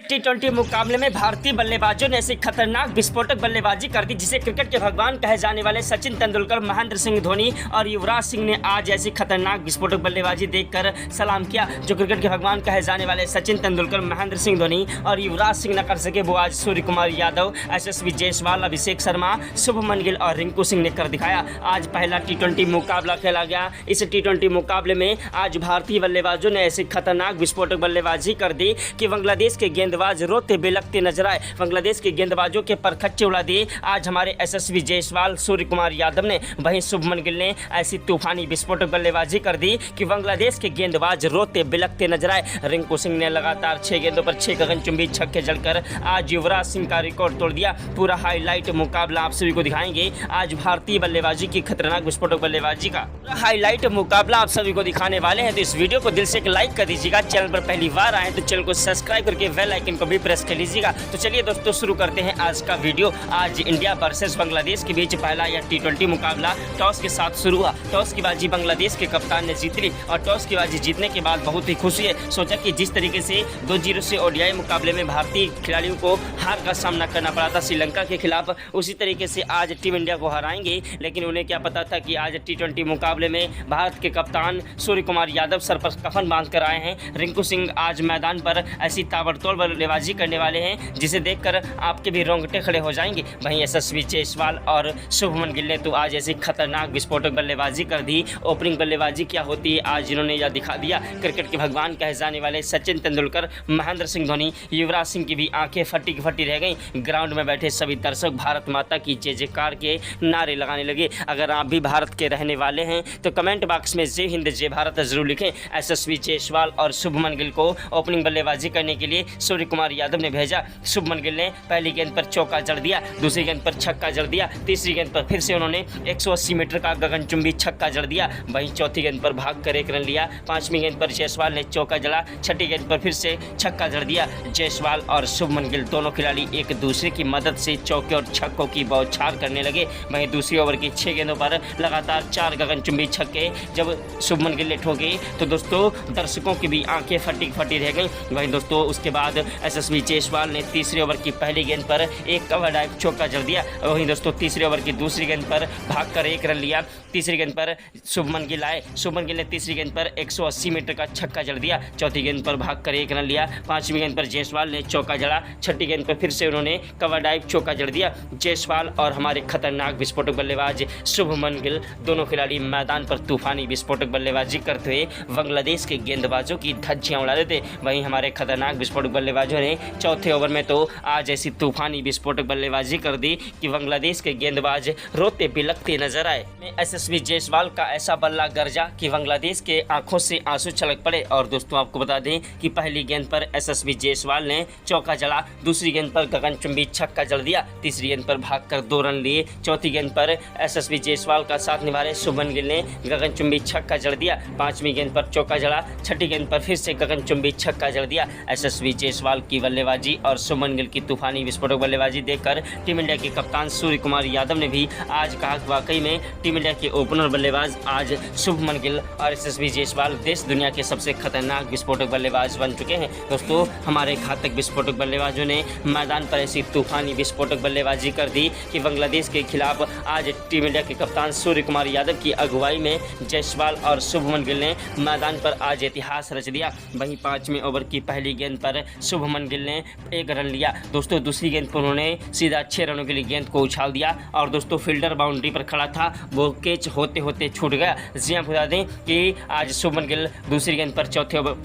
टी20 मुकाबले में भारतीय बल्लेबाजों ने ऐसी खतरनाक विस्फोटक बल्लेबाजी कर दी जिसे क्रिकेट के भगवान कहे जाने वाले सचिन तेंदुलकर, महेंद्र सिंह धोनी और युवराज सिंह ने आज ऐसी खतरनाक विस्फोटक बल्लेबाजी देखकर सलाम किया। जो क्रिकेट के भगवान कहे जाने वाले सचिन तेंदुलकर, महेंद्र सिंह धोनी और युवराज सिंह न कर सके वो आज सूर्य कुमार यादव, यशस्वी जायसवाल, अभिषेक शर्मा, शुभमन गिल और रिंकू सिंह ने कर दिखाया। आज पहला टी20 मुकाबला खेला गया। इस टी20 मुकाबले में आज भारतीय बल्लेबाजों ने ऐसी खतरनाक विस्फोटक बल्लेबाजी कर दी कि बांग्लादेश के गेंदबाज रोते बिलखते नजर आए। बांग्लादेश के गेंदबाजों के परखच्चे उड़ा दिए आज हमारे यशस्वी जायसवाल, सूर्य कुमार यादव ने। वहीं शुभमन गिल ने ऐसी तूफानी विस्फोटक बल्लेबाजी कर दी कि बांग्लादेश के गेंदबाज रोते बिलखते नजर आए। रिंकू सिंह ने लगातार 6 गेंदों पर 6 गगनचुंबी छक्के जड़कर आज युवराज सिंह का रिकॉर्ड तोड़ दिया। पूरा हाईलाइट मुकाबला आप सभी को दिखाएंगे आज भारतीय बल्लेबाजी की खतरनाक विस्फोटक बल्लेबाजी का हाईलाइट मुकाबला आप सभी को दिखाने वाले हैं। तो इस वीडियो को दिल से एक लाइक कर दीजिएगा। चैनल पर पहली बार आए तो चैनल को सब्सक्राइब करके बेल आइकन को भी प्रेस कर लीजिएगा। तो चलिए दोस्तों शुरू करते हैं आज का वीडियो। आज इंडिया वर्सेस बांग्लादेश के बीच पहला यह टी20 मुकाबला टॉस के साथ शुरू हुआ। टॉस की बाजी बांग्लादेश के कप्तान ने जीत ली और टॉस की बाजी जीतने के बाद बहुत ही खुशी है। सोचा कि जिस तरीके से 2-0 से ओडीआई मुकाबले में भारतीय खिलाड़ियों को हार का सामना करना पड़ा था श्रीलंका के खिलाफ, उसी तरीके से आज टीम इंडिया को हराएंगे। लेकिन उन्हें क्या पता था कि आज टी20 मुकाबले में भारत के कप्तान सूर्य कुमार यादव सर पर कफन बांध कर आए हैं। रिंकू सिंह आज मैदान पर ऐसी ताबड़तोड़ बल्लेबाजी करने वाले हैं जिसे देखकर आपके भी रोंगटे खड़े हो जाएंगे। वहीं यशस्वी जायसवाल और शुभमन गिल ने तो आज ऐसी खतरनाक विस्फोटक बल्लेबाजी कर दी। ओपनिंग बल्लेबाजी क्या होती है आज इन्होंने यह दिखा दिया। क्रिकेट के भगवान कहे जाने वाले सचिन तेंदुलकर, महेंद्र सिंह धोनी, युवराज सिंह की भी आंखें फटी की फटी रह गई। ग्राउंड में बैठे सभी दर्शक भारत माता की जय जयकार के नारे लगाने लगे। अगर आप भी भारत के रहने वाले हैं तो कमेंट बॉक्स में जय हिंद जय भारत जरूर लिखें। यशस्वी जायसवाल और शुभमन गिल को ओपनिंग बल्लेबाजी करने के लिए सूर्य कुमार यादव ने भेजा। शुभमन गिल ने पहली गेंद पर चौका जड़ दिया, दूसरी गेंद पर छक्का जड़ दिया, तीसरी गेंद पर फिर से उन्होंने 180 मीटर का गगनचुंबी छक्का जड़ दिया। वहीं चौथी गेंद पर भागकर 1 रन लिया। पांचवीं गेंद पर जायसवाल ने चौका जड़ा, छठी गेंद पर फिर से छक्का जड़ दिया। जायसवाल और शुभमन गिल दोनों खिलाड़ी एक दूसरे की मदद से चौके और छक्कों की बौछार करने लगे। वहीं दूसरी ओवर की 6 गेंदों पर लगातार 4 गगनचुंबी छक्के जब शुभमन गिल ने ठोके तो दोस्तों दर्शकों की भी आंखें फटी रह गई। वहीं दोस्तों उसके बाद यशस्वी जायसवाल ने तीसरी ओवर की पहली गेंद पर एक कवर ड्राइव चौका जड़ दिया। वहीं दोस्तों तीसरी ओवर की दूसरी गेंद पर भागकर 1 रन लिया। तीसरी गेंद पर शुभमन गिल आए। शुभमन गिल ने तीसरी गेंद पर 180 मीटर का छक्का जड़ दिया। चौथी गेंद पर भागकर 1 रन लिया। पांचवीं गेंद पर जायसवाल ने चौका जड़ा। छठी गेंद पर फिर से उन्होंने कवर ड्राइव चौका जड़ दिया। जायसवाल और हमारे खतरनाक विस्फोटक बल्लेबाज शुभमन गिल दोनों खिलाड़ी मैदान पर तूफानी विस्फोटक बल्लेबाजी करते हुए बांग्लादेश के गेंदबाजों की धज्जियां उड़ा देते। वहीं हमारे खतरनाक विस्फोटक बल्लेबाजों ने चौथे ओवर में तो आज ऐसी तूफानी विस्फोटक बल्लेबाजी कर दी कि बांग्लादेश के गेंदबाज रोते बिलखते नजर आए। यशस्वी जायसवाल का ऐसा बल्ला गरजा कि बांग्लादेश के आंखों से आंसू छलक पड़े। और दोस्तों आपको बता दें कि पहली गेंद पर यशस्वी जायसवाल ने चौका जड़ा, दूसरी गेंद पर गगनचुंबी छक्का जड़ दिया, तीसरी गेंद पर भागकर 2 रन लिए, चौथी गेंद पर यशस्वी जायसवाल का साथ निभा रहे शुभमन गिल ने गगनचुंबी छक्का जड़ दिया। पांचवीं गेंद पर चौका जड़ा, छठी गेंद पर फिर से गगनचुंबी छक्का जड़ दिया। यशस्वी जायसवाल की बल्लेबाजी और शुभमन गिल की तूफानी विस्फोटक बल्लेबाजी देखकर टीम इंडिया के कप्तान सूर्य कुमार यादव ने भी आज कहा कि वाकई में टीम इंडिया के ओपनर बल्लेबाज आज शुभमन गिल और यशस्वी जायसवाल देश दुनिया के सबसे खतरनाक विस्फोटक बल्लेबाज बन चुके हैं। दोस्तों हमारे घातक विस्फोटक बल्लेबाजों ने मैदान पर ऐसी तूफानी विस्फोटक बल्लेबाजी कर दी कि बांग्लादेश के खिलाफ आज टीम इंडिया के कप्तान सूर्य कुमार यादव की अगुवाई में जायसवाल और शुभमन गिल ने मैदान पर आज इतिहास रच दिया। वहीं 5वें ओवर की पहली गेंद पर शुभमन गिल ने 1 रन लिया। दोस्तों दूसरी गेंद पर उन्होंने सीधा 6 रनों के लिए गेंद को उछाल दिया और दोस्तों फील्डर बाउंड्री पर खड़ा था, वो कैच होते होते छूट गया। जी हाँ, बता दें कि आज शुभमन गिल दूसरी गेंद पर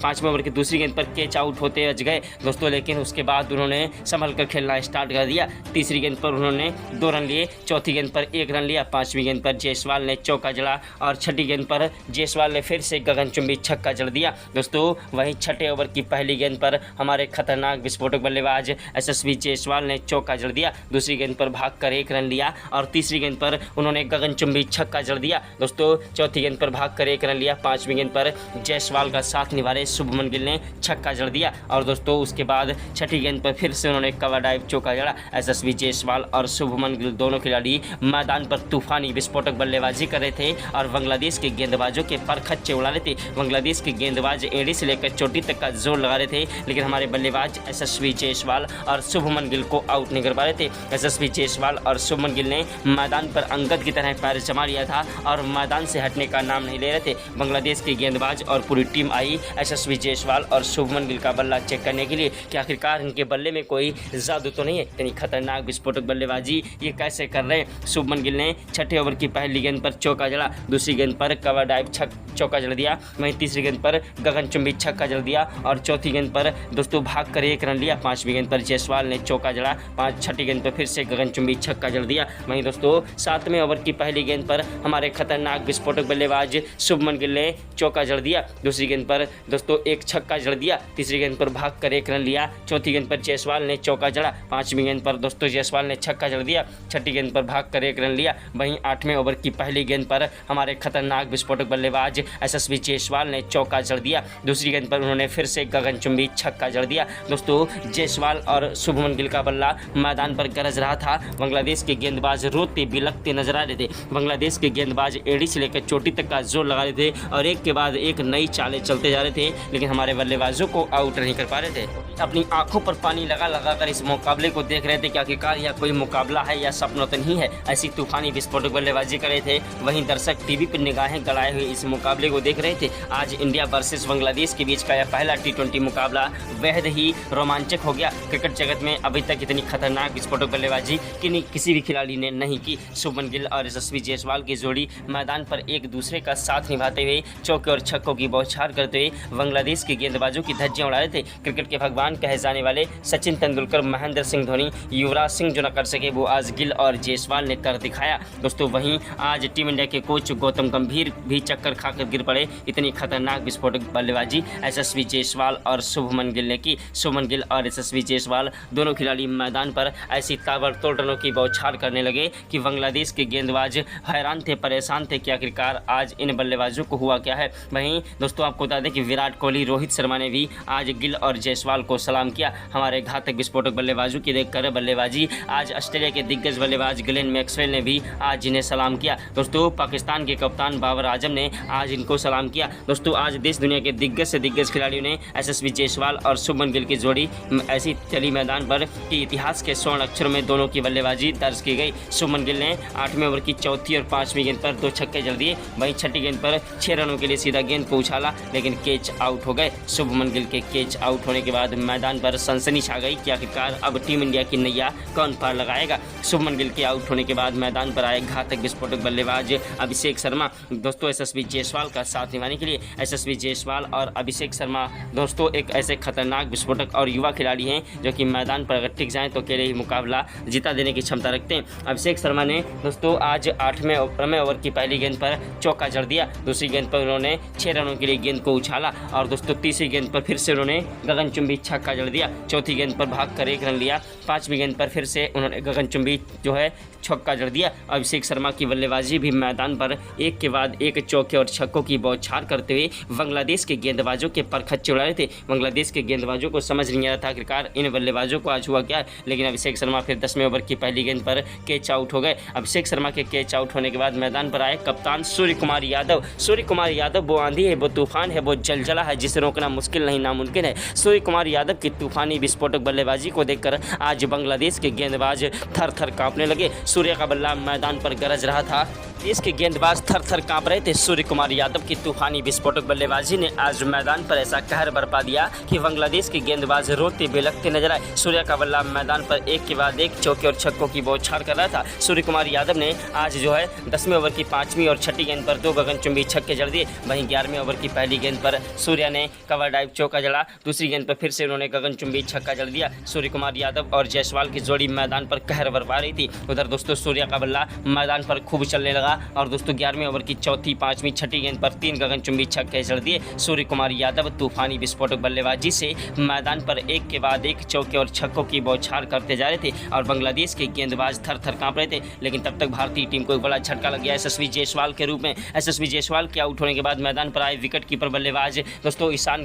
5वें ओवर की दूसरी गेंद पर कैच आउट होते बच गए दोस्तों। लेकिन उसके बाद उन्होंने संभल कर खेलना स्टार्ट कर दिया। तीसरी गेंद पर उन्होंने 2 रन लिए, चौथी गेंद पर 1 रन लिया, पांचवीं गेंद पर जायसवाल ने चौका जड़ा और छठी गेंद पर जायसवाल ने फिर से गगनचुंबी छक्का जड़ दिया। दोस्तों वहीं छठे ओवर की पहली गेंद पर हमारे खतरनाक विस्फोटक बल्लेबाज यशस्वी जायसवाल ने चौका जड़ दिया। दूसरी गेंद पर भागकर 1 रन लिया और तीसरी गेंद पर उन्होंने गगनचुंबी छक्का जड़ दिया। दोस्तों चौथी गेंद पर भागकर 1 रन लिया। पांचवीं गेंद पर जायसवाल का साथ निभा रहे शुभमन गिल ने छक्का जड़ दिया और दोस्तों उसके बाद छठी गेंद पर फिर से उन्होंने कवर ड्राइव चौका जड़ा। यशस्वी जायसवाल और शुभमन गिल दोनों खिलाड़ी मैदान पर तूफानी विस्फोटक बल्लेबाजी कर रहे थे और बांग्लादेश के गेंदबाजों के परखच्चे उड़ा रहे थे। बांग्लादेश के गेंदबाज एड़ी से लेकर चोटी तक का जोर लगा रहे थे, लेकिन हमारे बल्लेबाज बल्लेबाज यशस्वी जायसवाल और शुभमन गिल को आउट नहीं कर पा रहे थे। यशस्वी जायसवाल और शुभमन गिल ने मैदान पर अंगद की तरह पैर जमा लिया था और मैदान से हटने का नाम नहीं ले रहे थे। बांग्लादेश के गेंदबाज और पूरी टीम आई यशस्वी जायसवाल और शुभमन गिल का बल्ला चेक करने के लिए कि आखिरकार इनके बल्ले में कोई जादू तो नहीं है। इतनी खतरनाक विस्फोटक बल्लेबाजी ये कैसे कर रहे हैं। शुभमन गिल ने छठे ओवर की पहली गेंद पर चौका जड़ा, दूसरी गेंद पर कवर डाइव चौका जड़ दिया, वहीं तीसरी गेंद पर गगनचुंबी छक्का जड़ दिया और चौथी गेंद पर दोस्तों भाग कर 1 रन लिया। पांचवी गेंद पर जायसवाल ने चौका जड़ा, छठी गेंद पर फिर से गगनचुंबी छक्का जड़ दिया। वहीं दोस्तों 7वें ओवर की पहली गेंद पर हमारे खतरनाक विस्फोटक बल्लेबाज शुभमन गिल ने चौका जड़ दिया, दूसरी गेंद पर दोस्तों एक छक्का जड़ दिया, तीसरी गेंद पर भाग कर 1 रन लिया, चौथी गेंद पर जायसवाल ने चौका जड़ा, पांचवी गेंद पर दोस्तों जायसवाल ने छक्का जड़ दिया, छठी गेंद पर भाग कर 1 रन लिया। वहीं 8वें ओवर की पहली गेंद पर हमारे खतरनाक विस्फोटक बल्लेबाज यशस्वी जायसवाल ने चौका जड़ दिया, दूसरी गेंद पर उन्होंने फिर से गगनचुंबी छक्का जड़ दिया। दोस्तों जायसवाल और शुभमन गिल का बल्ला मैदान पर गरज रहा था। बांग्लादेश के गेंदबाज रोते बिलखते नजर आ रहे थे। बांग्लादेश के गेंदबाज एड़ी से लेकर चोटी तक का जोर लगा रहे थे और एक के बाद एक नई चालें चलते जा रहे थे, लेकिन हमारे बल्लेबाजों को आउट नहीं कर पा रहे थे। अपनी आंखों पर पानी लगा लगा कर इस मुकाबले को देख रहे थे कि आखिरकार यह कोई मुकाबला है या सपना तो नहीं है। ऐसी तूफानी विस्फोटक बल्लेबाजी कर रहे थे। वहीं दर्शक टीवी पर निगाहें गड़ाए हुए इस मुकाबले को देख रहे थे। आज इंडिया वर्सेस बांग्लादेश के बीच का यह पहला T20 मुकाबला बेहद ही रोमांचक हो गया। क्रिकेट जगत में अभी तक इतनी खतरनाक विस्फोटक बल्लेबाजी किसी भी खिलाड़ी ने नहीं की। शुभमन गिल और यशस्वी जायसवाल की जोड़ी मैदान पर एक दूसरे का साथ निभाते हुए चौके और छक्कों की बौछार करते हुए बांग्लादेश के गेंदबाजों की धज्जियां उड़ा रहे थे। क्रिकेट के भगवान कहे जाने वाले सचिन तेंदुलकर, महेंद्र सिंह धोनी, युवराज सिंह जो न कर सके वो आज गिल और जायसवाल ने कर दिखाया। दोस्तों वहीं आज टीम इंडिया के कोच गौतम गंभीर भी चक्कर खाकर गिर पड़े। इतनी खतरनाक विस्फोटक बल्लेबाजी यशस्वी जायसवाल और शुभमन गिल ने की। शुभमन गिल और यशस्वी जायसवाल दोनों खिलाड़ी मैदान पर ऐसी ताबड़तोड़ रनों की बौछार करने लगे कि बांग्लादेश के गेंदबाज हैरान थे, परेशान थे कि आखिरकार आज इन बल्लेबाजों को हुआ क्या है। वहीं दोस्तों आपको बता दें कि विराट कोहली, रोहित शर्मा ने भी आज गिल और जायसवाल को सलाम किया। हमारे घातक विस्फोटक बल्लेबाजों की देखकर बल्लेबाजी आज ऑस्ट्रेलिया के दिग्गज बल्लेबाज ग्लेन मैक्सवेल ने भी आज इन्हें सलाम किया। दोस्तों पाकिस्तान के कप्तान बाबर आजम ने आज इनको सलाम किया। दोस्तों आज देश दुनिया के दिग्गज से दिग्गज खिलाड़ियों ने यशस्वी जायसवाल और शुभमन गिल की जोड़ी ऐसी चली मैदान पर कि इतिहास के स्वर्ण अक्षरों में दोनों की बल्लेबाजी दर्ज की गई। शुभमन गिल ने 8वें ओवर की चौथी और 5वीं गेंद पर 2 छक्के जड़ दिए। वहीं छठी गेंद पर 6 रनों के लिए सीधा गेंद को उछाला, लेकिन कैच आउट हो गए। शुभमन गिल के कैच आउट होने के बाद मैदान पर सनसनी छा गई कि आखिरकार अब टीम इंडिया की नैया कौन पार लगाएगा। शुभमन गिल के आउट होने के बाद मैदान पर आए घातक विस्फोटक बल्लेबाज अभिषेक शर्मा। दोस्तों यशस्वी जायसवाल का साथ निभाने के लिए यशस्वी जायसवाल और अभिषेक शर्मा दोस्तों एक ऐसे खतरनाक विस्फोटक और युवा खिलाड़ी हैं जो कि मैदान पर अगर टिक जाएं तो अकेले ही मुकाबला जिता देने की क्षमता रखते हैं। अभिषेक शर्मा ने दोस्तों आज 8वें ओवर की पहली गेंद पर चौका जड़ दिया, दूसरी गेंद पर उन्होंने 6 रनों के लिए गेंद को उछाला और दोस्तों तीसरी गेंद पर फिर से उन्होंने गगनचुंबी छक्का जड़ दिया, चौथी गेंद पर भाग कर 1 रन लिया, 5वीं गेंद पर फिर से उन्होंने गगनचुंबी जो है छक्का जड़ दिया। अभिषेक शर्मा की बल्लेबाजी भी मैदान पर एक के बाद एक चौके और छक्कों की बौछार करते हुए बांग्लादेश के गेंदबाजों के परखच्चे उड़ा रहे थे। बांग्लादेश के गेंदबाजों को समझ नहीं आ रहा था आखिरकार इन बल्लेबाजों को आज हुआ क्या है, लेकिन अभिषेक शर्मा फिर 10वें ओवर की पहली गेंद पर कैच आउट हो गए। अभिषेक शर्मा के कैच आउट होने के बाद मैदान पर आए कप्तान सूर्य कुमार यादव। सूर्य कुमार यादव वो आंधी है, वो तूफान है, वो जलजला है जिसे रोकना मुश्किल नहीं नामुमकिन है। सूर्य कुमार यादव की तूफानी विस्फोटक बल्लेबाजी को देखकर आज बांग्लादेश के गेंदबाज थर थर कांपने लगे। सूर्य का बल्ला मैदान पर गरज रहा था, देश के गेंदबाज थर थर कांप रहे थे। सूर्य कुमार यादव की तूफानी विस्फोटक बल्लेबाजी ने आज मैदान पर ऐसा कहर बरपा दिया कि बांग्लादेश के गेंदबाज रोते बेलखते नजर आए। सूर्य का बल्ला मैदान पर एक के बाद एक चौके और छक्कों की बौछार कर रहा था। सूर्य कुमार यादव ने आज जो है 10वें ओवर की 5वीं और छठी गेंद पर 2 गगनचुंबी छक्के जड़ दिए। वहीं 11वें ओवर की पहली गेंद पर सूर्य ने कवर डाइव चौका जड़ा, दूसरी गेंद पर फिर से उन्होंने गगनचुंबी छक्का जड़ दिया। सूर्य कुमार यादव और जायसवाल की जोड़ी मैदान पर कहर बरपा रही थी। उधर दोस्तों सूर्य का बल्ला मैदान पर खूब चलने लगा और दोस्तों 11वें ओवर की चौथी, 5वीं, छठी गेंद पर 3 गगनचुंबी छक्के जड़ दिए। सूर्य कुमार यादव तूफानी विस्फोटक बल्लेबाजी से मैदान पर एक के बाद एक चौके और छक्कों की बौछार करते जा रहे थे और बांग्लादेश के गेंदबाज थर थर कांप रहे थे। लेकिन तब तक भारतीय टीम को एक बड़ा झटका लग गया यशस्वी जायसवाल के रूप में। यशस्वी जायसवाल के आउट होने के बाद मैदान पर आए विकेट कीपर बल्लेबाज दोस्तों ईशान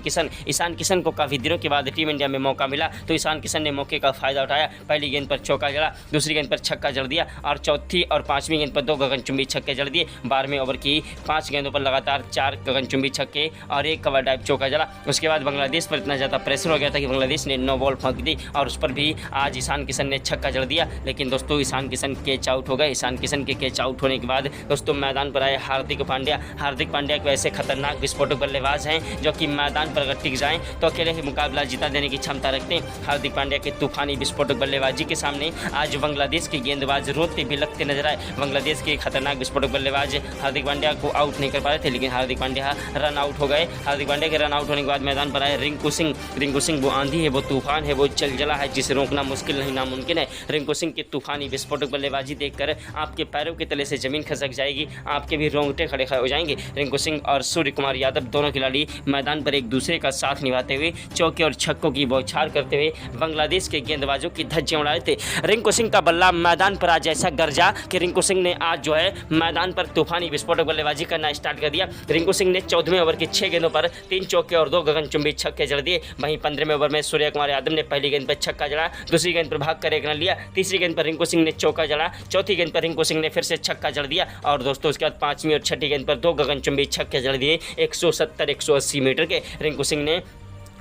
किशन को काफी दिनों के बाद टीम इंडिया में मौका मिला तो ईशान किशन ने मौके का फायदा उठाया। पहली गेंद पर चौका जड़ा, दूसरी गेंद पर छक्का जड़ दिया और चौथी और 5वीं गेंद पर 2 गगनचुंबी छक्के जड़ दिए। 12वें ओवर की 5 गेंदों पर लगातार 4 गगनचुंबी छक्के और 1 कवर ड्राइव चौका जड़ा। उसके बाद बांग्लादेश पर इतना ज़्यादा प्रेशर हो गया था कि बांग्लादेश ने 9 बॉल फेंक दी और उस पर भी आज ईशान किशन ने छक्का जड़ दिया। लेकिन दोस्तों ईशान किशन कैच आउट हो गए। ईशान किशन के कैच आउट होने के बाद दोस्तों मैदान पर आए हार्दिक पांड्या। हार्दिक पांड्या को ऐसे खतरनाक विस्फोटक बल्लेबाज हैं जो कि मैदान पर अगर टिक जाएं तो अकेले ही मुकाबला जिता देने की क्षमता रखते हैं। हार्दिक पांड्या के तूफानी विस्फोटक बल्लेबाजी के सामने आज बांग्लादेश के गेंदबाज रोते बिलखते नजर आए। बांग्लादेश के खतरनाक विस्फोटक बल्लेबाज हार्दिक पांड्या को आउट नहीं कर पा रहे थे, लेकिन हार्दिक पांड्या रन आउट हो गए। हार्दिक पांड्या के रन आउट होने के बाद मैदान पर आए रिंकू सिंह। रिंकू सिंह वो आंधी है, वो तूफान है, वो चलजला है जिसे रोकना मुश्किल नहीं नामुमकिन है। रिंकू सिंह की तूफानी विस्फोटक बल्लेबाजी देखकर आपके पैरों के तले से जमीन खसक जाएगी, आपके भी रोंगटे खड़े हो जाएंगे। रिंकू सिंह और सूर्य कुमार यादव दोनों खिलाड़ी मैदान पर एक दूसरे का साथ निभाते हुए चौके और छक्कों की बौछार करते हुए बांग्लादेश के गेंदबाजों की धज्जियां उड़ा रहे थे। रिंकू सिंह का बल्ला मैदान पर आज ऐसा गरजा कि रिंकू सिंह ने आज जो है मैदान पर तूफानी विस्फोटक बल्लेबाजी करना स्टार्ट कर दिया। रिंकू सिंह ने 14वें ओवर के 6 गेंदों पर 3 चौके और 2 गगनचुंबी छक्के जड़ दिए। वहीं 15वें ओवर में सूर्य कुमार यादव ने पहली गेंद पर छक्का जड़ा, दूसरी गेंद पर भाग कर 1 रन लिया, तीसरी गेंद पर रिंकू सिंह ने चौका जड़ा, चौथी गेंद पर रिंकू सिंह ने फिर से छक्का जड़ दिया और दोस्तों उसके बाद 5वीं और 6ठी गेंद पर 2 गगनचुंबी छक्के जड़ दिए। 170-180 मीटर के रिंकू सिंह ने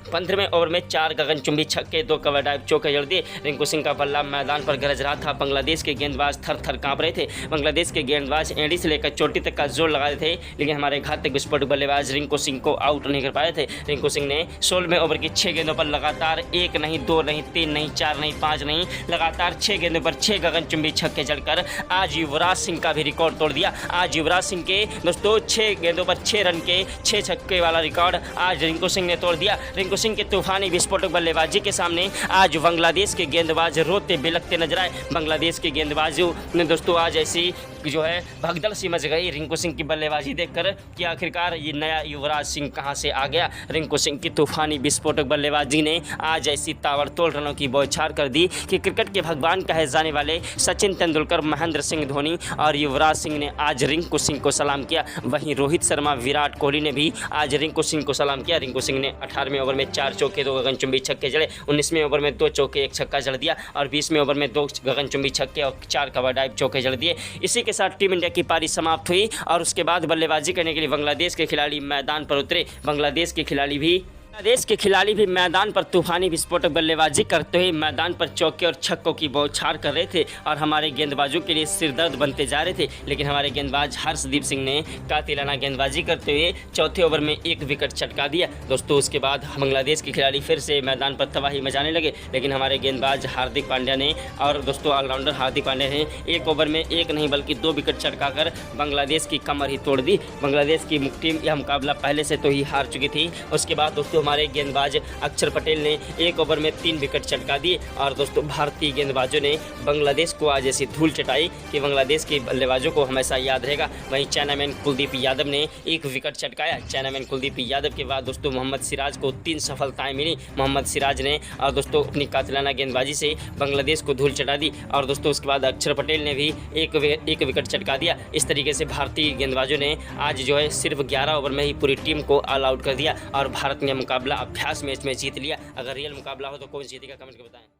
15वें ओवर में 4 गगनचुंबी छक्के 2 कवर ड्राइव चौके जड़ दिए। रिंकू सिंह का बल्ला मैदान पर गरज रहा था। बांग्लादेश के गेंदबाज थर थर कांप रहे थे। बांग्लादेश के गेंदबाज एड़ी से लेकर चोटी तक का जोर लगा रहे थे, लेकिन हमारे घातक विस्फोटक बल्लेबाज रिंकू सिंह को आउट नहीं कर पाए थे। रिंकू सिंह ने 16वें ओवर की 6 गेंदों पर लगातार 1 नहीं 2 नहीं 3 नहीं 4 नहीं 5 नहीं लगातार 6 गेंदों पर 6 गगनचुंबी छक्के जड़कर आज युवराज सिंह का भी रिकॉर्ड तोड़ दिया। आज युवराज सिंह के दोस्तों 6 गेंदों पर 6 रन के 6 छक्के वाला रिकॉर्ड आज रिंकू सिंह ने तोड़ दिया। रिंकू सिंह के तूफानी विस्फोटक बल्लेबाजी के सामने आज बांग्लादेश के गेंदबाज रोते बिलखते नजर आए। बांग्लादेश के गेंदबाजों ने दोस्तों आज ऐसी जो है भगदड़ सी मच गई रिंकू सिंह की बल्लेबाजी देखकर कि आखिरकार ये नया युवराज सिंह कहां से आ गया। रिंकू सिंह की तूफानी विस्फोटक बल्लेबाजी ने आज ऐसी ताबड़तोड़ रनों की बौछार कर दी कि क्रिकेट के भगवान कहे जाने वाले सचिन तेंदुलकर, महेंद्र सिंह धोनी और युवराज सिंह ने आज रिंकू सिंह को सलाम किया। वहीं रोहित शर्मा, विराट कोहली ने भी आज रिंकू सिंह को सलाम किया। रिंकू सिंह ने 18वें ओवर में 4 चौके 2 गगनचुंबी छक्के जड़े, 19वें ओवर में 2 चौके 1 छक्का जड़ दिया और 20वें ओवर में 2 गगनचुंबी छक्के और 4 कवर ड्राइव चौके जड़ दिए। इसी के साथ टीम इंडिया की पारी समाप्त हुई और उसके बाद बल्लेबाजी करने के लिए बांग्लादेश के खिलाड़ी मैदान पर उतरे। बांग्लादेश के खिलाड़ी भी मैदान पर तूफानी विस्फोटक बल्लेबाजी करते हुए मैदान पर चौके और छक्कों की बौछार कर रहे थे और हमारे गेंदबाजों के लिए सिरदर्द बनते जा रहे थे। लेकिन हमारे गेंदबाज हर्षदीप सिंह ने कातिलाना गेंदबाजी करते हुए चौथे ओवर में 1 विकेट चटका दिया। दोस्तों उसके बाद बांग्लादेश के खिलाड़ी फिर से मैदान पर तबाही मचाने लगे, लेकिन हमारे गेंदबाज हार्दिक पांड्या ने और दोस्तों ऑलराउंडर हार्दिक पांड्या ने 1 ओवर में 1 नहीं बल्कि 2 विकेट चटकाकर बांग्लादेश की कमर ही तोड़ दी। बांग्लादेश की टीम यह मुकाबला पहले से तो ही हार चुकी थी। उसके बाद दोस्तों हमारे गेंदबाज अक्षर पटेल ने 1 ओवर में 3 विकेट चटका दिए और दोस्तों भारतीय गेंदबाजों ने बांग्लादेश को आज ऐसी धूल चटाई कि बांग्लादेश के बल्लेबाजों को हमेशा याद रहेगा। वहीं चाइनामैन कुलदीप यादव ने 1 विकेट चटकाया। चाइनामैन कुलदीप यादव के बाद दोस्तों मोहम्मद सिराज को 3 सफलताएं मिली। मोहम्मद सिराज ने और दोस्तों अपनी कातिलाना गेंदबाजी से बांग्लादेश को धूल चटा दी और दोस्तों उसके बाद अक्षर पटेल ने भी एक विकेट चटका दिया। इस तरीके से भारतीय गेंदबाजों ने आज जो है सिर्फ 11 ओवर में ही पूरी टीम को ऑल आउट कर दिया और भारत ने मुकाबला अभ्यास मैच में जीत लिया। अगर रियल मुकाबला हो तो कौन जीतेगा कमेंट कर बताएं।